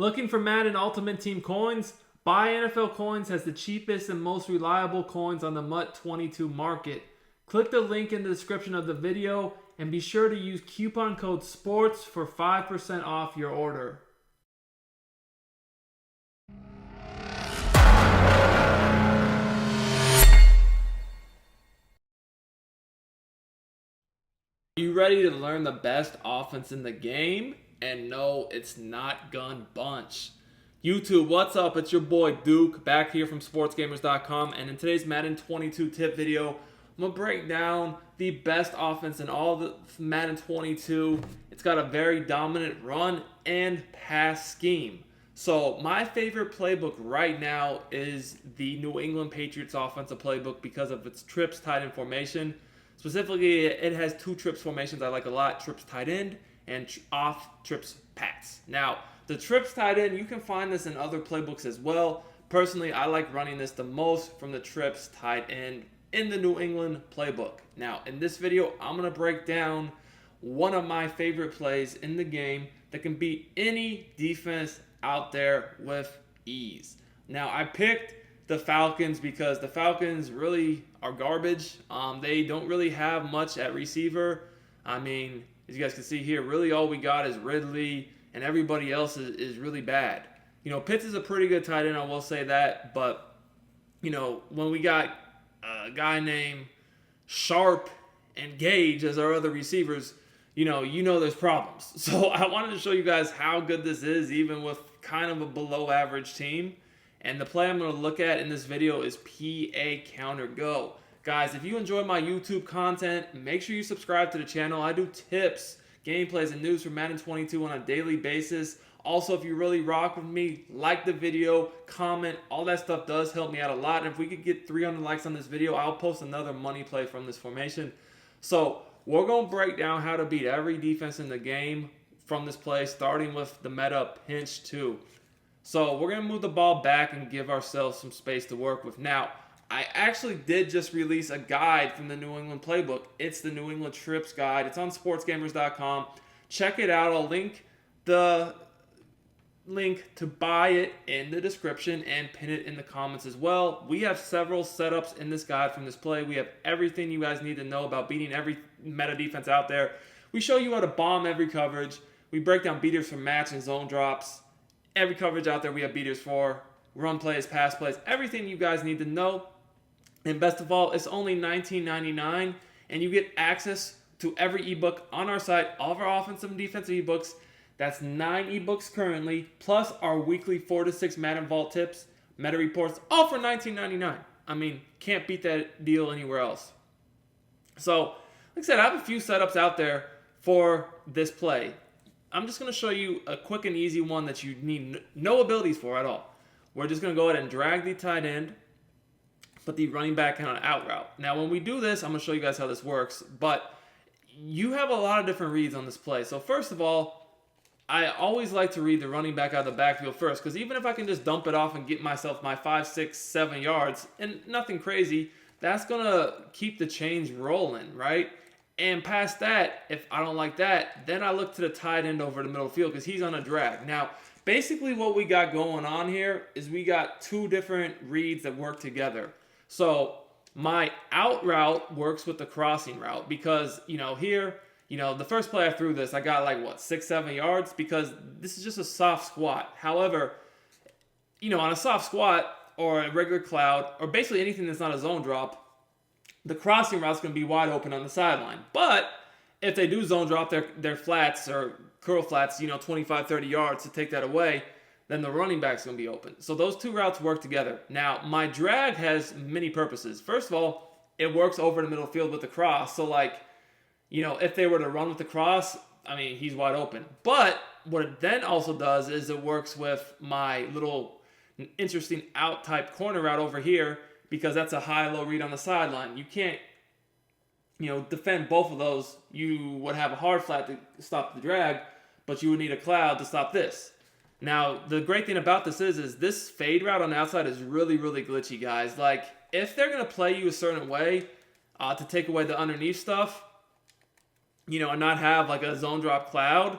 Looking for Madden Ultimate Team coins? Buy NFL Coins has the cheapest and most reliable coins on the MUT22 market. Click the link in the description of the video and be sure to use coupon code SPORTS for 5% off your order. Are you ready to learn the best offense in the game? And no, it's not Gun Bunch. YouTube, what's up? It's your boy Duke, back here from Sportsgamerz.com, and in today's Madden 22 tip video, I'm going to break down the best offense in all the Madden 22. It's got a very dominant run and pass scheme. So my favorite playbook right now is the New England Patriots offensive playbook because of its trips tight end formation. Specifically, it has two trips formations I like a lot, trips tight end and off trips pass. Now, the trips tight end, you can find this in other playbooks as well. Personally, I like running this the most from the trips tight end in the New England playbook. Now, in this video, I'm going to break down one of my favorite plays in the game that can beat any defense out there with ease. Now, I picked the Falcons because the Falcons really are garbage. They don't really have much at receiver. I mean, as you guys can see here, really all we got is Ridley, and everybody else is really bad. You know, Pitts is a pretty good tight end, I will say that, but, you know, when we got a guy named Sharp and Gage as our other receivers, you know there's problems. So I wanted to show you guys how good this is, even with kind of a below average team. And the play I'm going to look at in this video is PA Counter Go. Guys, if you enjoy my YouTube content, make sure you subscribe to the channel. I do tips, gameplays, and news for Madden 22 on a daily basis. Also, if you really rock with me, like the video, comment. All that stuff does help me out a lot. And if we could get 300 likes on this video, I'll post another money play from this formation. So we're going to break down how to beat every defense in the game from this play, starting with the meta pinch 2. So we're going to move the ball back and give ourselves some space to work with. Now, I actually did just release a guide from the New England playbook. It's the New England Trips guide. It's on sportsgamers.com. Check it out. I'll link the link to buy it in the description and pin it in the comments as well. We have several setups in this guide from this play. We have everything you guys need to know about beating every meta defense out there. We show you how to bomb every coverage. We break down beaters for match and zone drops. Every coverage out there we have beaters for. Run plays, pass plays, everything you guys need to know. And best of all, it's only $19.99, and you get access to every ebook on our site, all of our offensive and defensive ebooks. That's 9 ebooks currently, plus our weekly 4 to 6 Madden Vault tips, meta reports, all for $19.99. I mean, can't beat that deal anywhere else. So, like I said, I have a few setups out there for this play. I'm just going to show you a quick and easy one that you need no abilities for at all. We're just going to go ahead and drag the tight end, put the running back on an out route. Now, when we do this, I'm going to show you guys how this works, but you have a lot of different reads on this play. So first of all, I always like to read the running back out of the backfield first, because even if I can just dump it off and get myself my 5, 6, 7 yards, and nothing crazy, that's going to keep the chains rolling, right? And past that, if I don't like that, then I look to the tight end over the middle of the field because he's on a drag. Now, basically what we got going on here is we got two different reads that work together. So my out route works with the crossing route because, here, the first play I threw this, I got like, 6, 7 yards because this is just a soft squat. However, on a soft squat or a regular cloud or basically anything that's not a zone drop, the crossing route's going to be wide open on the sideline. But if they do zone drop their flats or curl flats, 25, 30 yards to take that away, then the running back's going to be open. So those two routes work together. Now, my drag has many purposes. First of all, it works over the middle of the field with the cross. So, if they were to run with the cross, he's wide open. But what it then also does is it works with my little interesting out type corner route over here, because that's a high-low read on the sideline. You can't, defend both of those. You would have a hard flat to stop the drag, but you would need a cloud to stop this. Now, the great thing about this is this fade route on the outside is really, really glitchy, guys. Like, if they're going to play you a certain way to take away the underneath stuff, and not have like a zone drop cloud,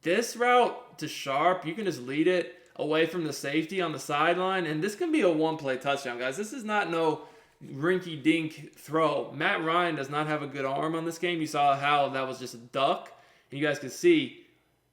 this route to sharp, you can just lead it away from the safety on the sideline, and this can be a one-play touchdown, guys. This is not no rinky-dink throw. Matt Ryan does not have a good arm on this game. You saw how that was just a duck. And you guys can see,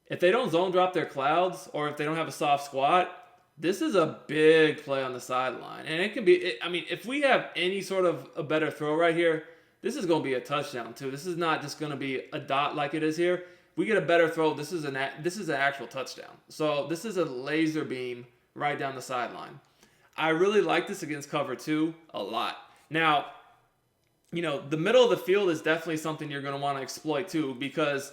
if they don't zone drop their clouds, or if they don't have a soft squat, this is a big play on the sideline. And it can be, I mean, if we have any sort of a better throw right here, this is going to be a touchdown too. This is not just going to be a dot like it is here. If we get a better throw, this is an actual touchdown. So this is a laser beam right down the sideline. I really like this against cover 2 a lot. Now, the middle of the field is definitely something you're going to want to exploit too, because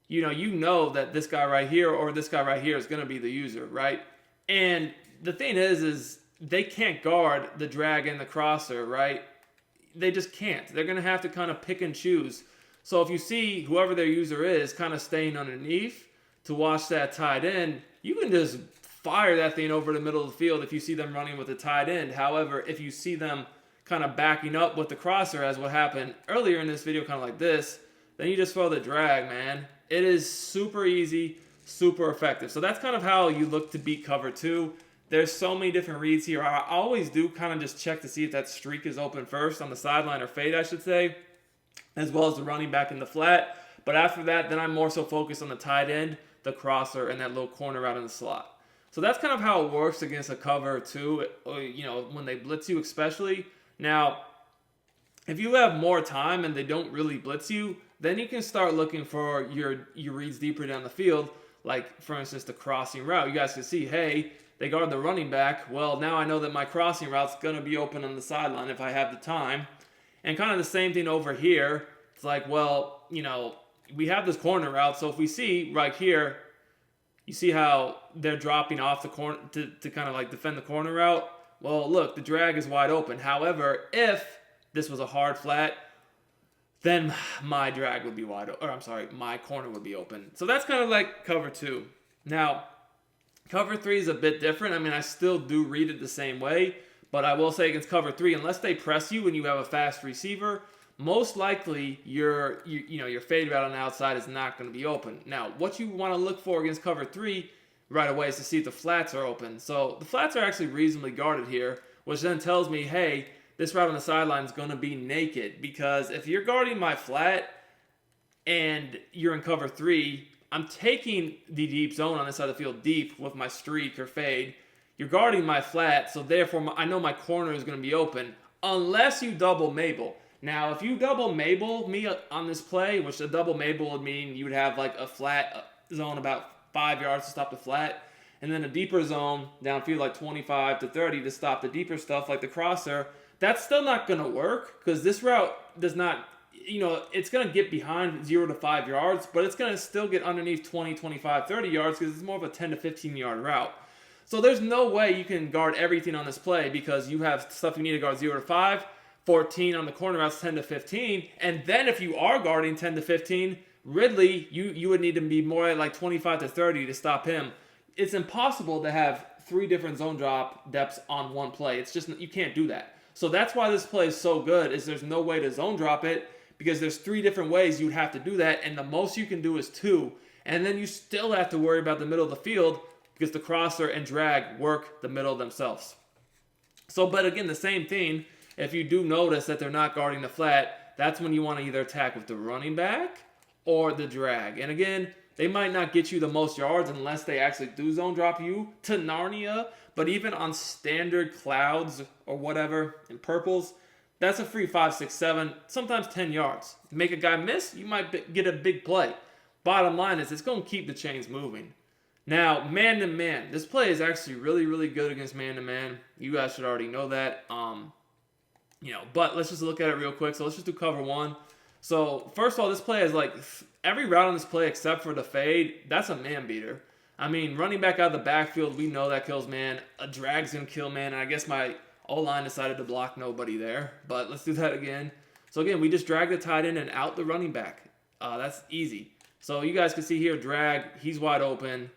you know that this guy right here or this guy right here is going to be the user, right? And the thing is they can't guard the drag and the crosser, right? They just can't. They're going to have to kind of pick and choose. So if you see whoever their user is kind of staying underneath to watch that tight end, you can just fire that thing over the middle of the field if you see them running with the tight end. However, if you see them kind of backing up with the crosser, as what happened earlier in this video, kind of like this, then you just throw the drag, man. It is super easy, super effective. So that's kind of how you look to beat cover 2. There's so many different reads here. I always do kind of just check to see if that streak is open first on the sideline, or fade, I should say, as well as the running back in the flat. But after that, then I'm more so focused on the tight end, the crosser, and that little corner out in the slot. So that's kind of how it works against a cover 2, when they blitz you especially. Now, if you have more time and they don't really blitz you, then you can start looking for your reads deeper down the field, like, for instance, the crossing route. You guys can see, hey, they guard the running back. Well, now I know that my crossing route's going to be open on the sideline if I have the time. And kind of the same thing over here. It's like, well, we have this corner route, so if we see right here, you see how they're dropping off the corner to kind of like defend the corner route? Well, look, the drag is wide open. However, if this was a hard flat, then my drag would be wide open. Or I'm sorry, my corner would be open. So that's kind of like cover 2. Now, cover 3 is a bit different. I mean, I still do read it the same way, but I will say against cover 3, unless they press you and you have a fast receiver, most likely your fade route on the outside is not going to be open. Now, what you want to look for against cover 3 right away is to see if the flats are open. So the flats are actually reasonably guarded here, which then tells me, hey, this route on the sideline is going to be naked, because if you're guarding my flat and you're in cover 3, I'm taking the deep zone on this side of the field deep with my streak or fade. You're guarding my flat, so therefore I know my corner is going to be open unless you double Mabel. Now, if you double Mabel me on this play, which a double Mabel would mean you would have like a flat zone about 5 yards to stop the flat, and then a deeper zone downfield like 25 to 30 to stop the deeper stuff like the crosser, that's still not going to work, because this route does not, it's going to get behind 0 to 5 yards, but it's going to still get underneath 20, 25, 30 yards, because it's more of a 10 to 15 yard route. So there's no way you can guard everything on this play, because you have stuff you need to guard 0 to 5, 14 on the corner routes, 10 to 15, and then if you are guarding 10 to 15, Ridley, you would need to be more like 25 to 30 to stop him. It's impossible to have 3 different zone drop depths on one play. It's just, you can't do that. So that's why this play is so good, is there's no way to zone drop it, because there's 3 different ways you'd have to do that, and the most you can do is 2. And then you still have to worry about the middle of the field, because the crosser and drag work the middle themselves. So, but again, the same thing, if you do notice that they're not guarding the flat, that's when you want to either attack with the running back or the drag. And again, they might not get you the most yards unless they actually do zone drop you to Narnia, but even on standard clouds or whatever in purples, that's a free 5, 6, 7, sometimes 10 yards. Make a guy miss, you might get a big play. Bottom line is, it's going to keep the chains moving. Now, man-to-man. This play is actually really, really good against man-to-man. You guys should already know that. But let's just look at it real quick. So let's just do cover 1. So first of all, this play is like every route on this play except for the fade, that's a man beater. I mean, running back out of the backfield, we know that kills man. A drag's going to kill man. And I guess my O-line decided to block nobody there. But let's do that again. So again, we just drag the tight end and out the running back. That's easy. So you guys can see here, drag, he's wide open.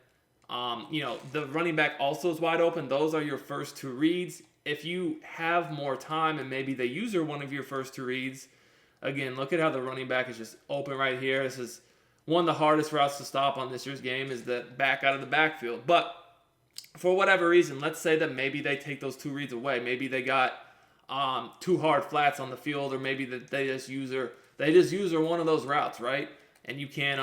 The running back also is wide open. Those are your first 2 reads. If you have more time and maybe the user one of your first 2 reads, again, look at how the running back is just open right here. This is one of the hardest routes to stop on this year's game is the back out of the backfield. But for whatever reason, let's say that maybe they take those 2 reads away. Maybe they got 2 hard flats on the field, or maybe that they just use one of those routes, right? And you can't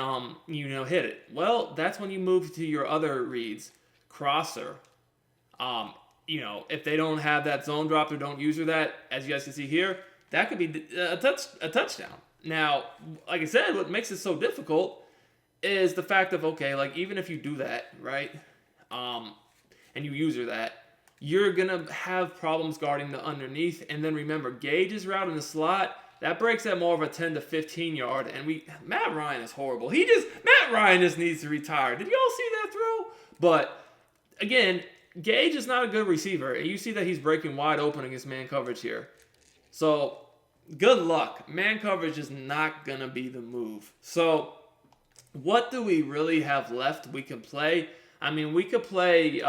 hit it. Well, that's when you move to your other reads, crosser. If they don't have that zone drop or don't use that, as you guys can see here, that could be a touchdown. Now, like I said, what makes it so difficult is the fact of, okay, like even if you do that, right, and you user that, you're going to have problems guarding the underneath. And then remember, Gage's route in the slot, that breaks at more of a 10 to 15 yard. And Matt Ryan is horrible. Matt Ryan just needs to retire. Did y'all see that throw? But again, Gage is not a good receiver. And you see that he's breaking wide open against man coverage here. So good luck. Man coverage is not going to be the move. So what do we really have left we can play? I mean, we could play,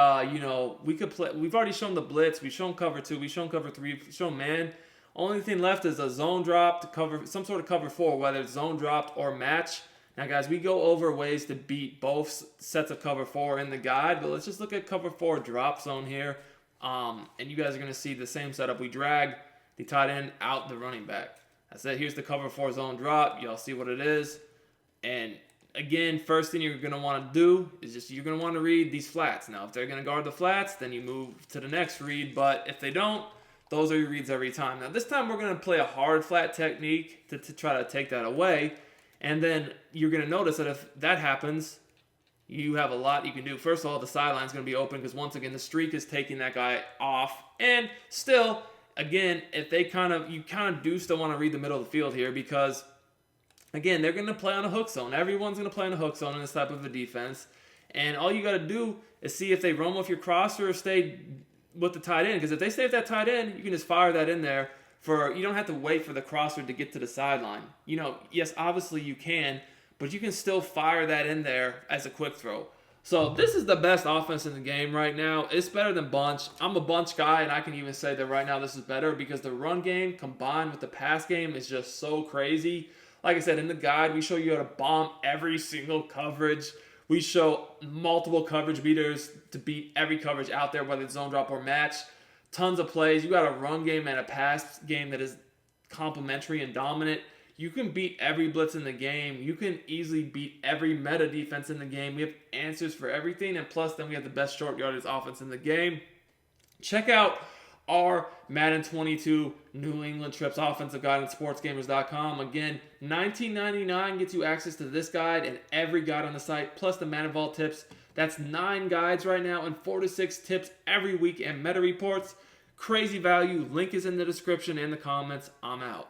we've already shown the blitz. We've shown cover 2. We've shown cover 3. We've shown man. Only thing left is a zone drop to cover, some sort of cover 4, whether it's zone dropped or match. Now, guys, we go over ways to beat both sets of cover 4 in the guide, but let's just look at cover 4 drop zone here. And you guys are going to see the same setup. We drag the tight end out the running back. That's it. Here's the cover 4 zone drop. Y'all see what it is. And again, first thing you're going to want to do is just you're going to want to read these flats. Now, if they're going to guard the flats, then you move to the next read. But if they don't, those are your reads every time. Now, this time we're going to play a hard flat technique to try to take that away. And then you're going to notice that if that happens, you have a lot you can do. First of all, the sideline's going to be open because, once again, the streak is taking that guy off. And still, again, if you kind of do still want to read the middle of the field here because, again, they're going to play on a hook zone. Everyone's going to play on a hook zone in this type of a defense. And all you got to do is see if they run with your crosser or stay with the tight end. Because if they stay with that tight end, you can just fire that in there. You don't have to wait for the crosser to get to the sideline. Yes, obviously you can, but you can still fire that in there as a quick throw. So this is the best offense in the game right now. It's better than bunch. I'm a bunch guy, and I can even say that right now this is better because the run game combined with the pass game is just so crazy. Like I said, in the guide, we show you how to bomb every single coverage. We show multiple coverage beaters to beat every coverage out there, whether it's zone drop or match. Tons of plays. You got a run game and a pass game that is complementary and dominant. You can beat every blitz in the game. You can easily beat every meta defense in the game. We have answers for everything, and plus then we have the best short yardage offense in the game. Check out our Madden 22 New England Trips offensive guide on sportsgamers.com. Again, $19.99 gets you access to this guide and every guide on the site, plus the Madden Vault tips. That's 9 guides right now and 4 to 6 tips every week and meta reports. Crazy value. Link is in the description and the comments. I'm out.